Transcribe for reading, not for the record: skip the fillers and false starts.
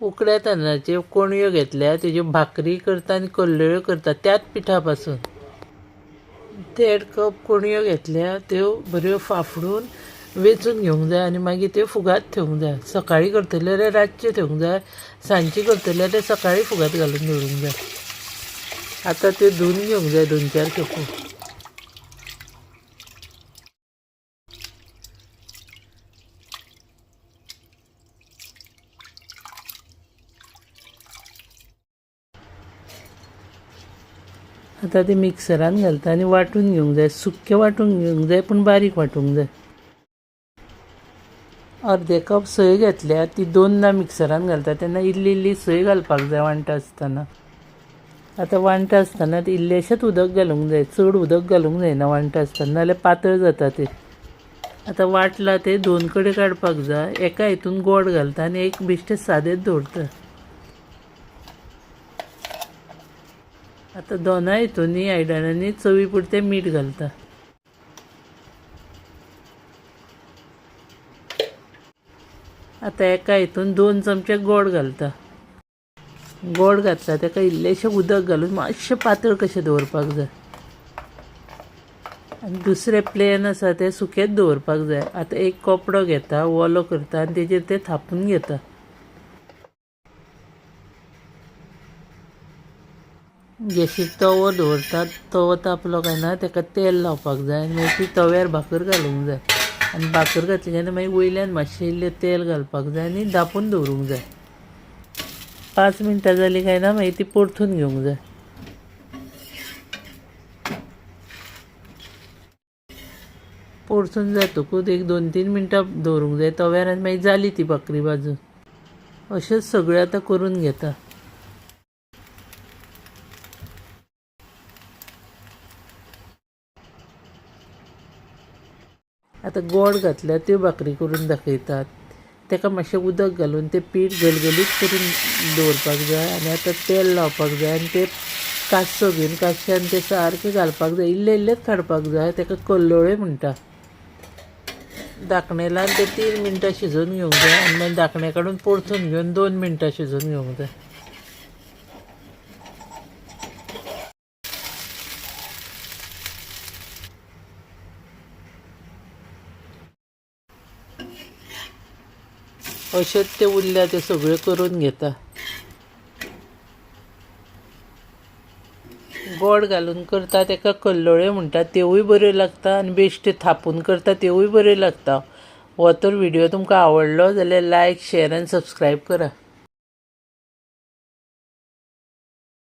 उकड्या तांदळाच्यो कोणयो घेतल्या, तेज्यो भाकरी करता आनी कल्ल्यो करता त्याच पिठापासून. 1.5 कप कोणयो घेतल्या, त्यो बऱ्यो फाफडून वेचून घेवंक जाय आनी मागीर त्यो फुगात ठेवूंक जाय. सकाळीं करतले जाल्यार रातच्यो ठेवूंक जाय, सांजची करतले जाल्यार सकाळीं फुगात घालून दवरूंक जाय. आतां त्यो धुवन घेवंक जाय 2-4 खेपो. आतां ते मिक्सरान घालता आनी वांटून घेवंक जाय. सुक्के वांटून घेवंक जाय पूण बारीक वांटूंक जाय. 1/2 कप सोय घेतल्या, ती 2दा मिक्सरान घालता तेन्ना इल्ली इल्ली सोय घालपाक जाय वांटता आसतना. आतां वांटता आसतना ती इल्लेशेंच उदक घालूंक जाय, चड उदक घालूंक जायना वांटता आसतना, नाजाल्यार पातळ जाता तें. आतां वांटला तें 2 कडेन काडपाक जाय. एका हितून गोड घालता आनी एक बेश्टें सादेंच दवरता. आतां दोनाय हितूनी आयदनांनी चवी पुरतें मीठ घालता. आतां एका हितून 2 चमचे गोड घालता. गोड घातला ताका इल्लेशें उदक घालून मातशें पातळ कशें दवरपाक जाय. आनी दुसरें प्लेन आसा तें सुकेंच दवरपाक जाय. आतां एक कपडो घेता, ओलो करता आनी तेजेर तें थापून घेता. गॅसीर तवो दवरता, तवो तापलो काय ना ताका तेल लावपाक जाय आनी मागीर ती तव्यार भाकर घालूंक जाय. आनी भाकर घातली काय ना मागीर वयल्यान मातशें इल्लें तेल घालपाक जाय आनी धांपून दवरूंक जाय. 5 मिनटां जालीं काय ना मागीर ती परतून घेवंक जाय. परतून जातकूच एक 2-3 मिनटां दवरूंक जाय तव्यार आनी मागीर जाली ती भाकरी भाजून. अशेंच सगळें आतां करून घेता. आतां गोड घातल्यार त्यो भाकरी करून दाखयतात. ताका मातशें उदक घालून तें पीठ गलगलीत करून दवरपाक जाय आनी आतां तेल लावपाक जाय आनी तें कांसो घेवन कांशान तें सारकें घालपाक जाय. इल्लें इल्लेंच काडपाक जाय. ताका कल्लोळे म्हणटा. धांकणें लावन तें 3 मिनटां शिजोवन घेवंक जाय आनी मागीर धांकणें काडून परतून घेवन 2 मिनटां शिजोवन घेवंक जाय. अशेंच ते उरल्या ते सगळ्यो करून घेता. गोड घालून करता ताका कल्लोळे म्हणटा. त्योवूय बऱ्यो लागता आनी बेश्टे थापून करता त्योवूय बऱ्यो लागता. हो तर व्हिडियो तुमकां आवडलो जाल्यार लायक, शेअर आनी सबस्क्रायब करा.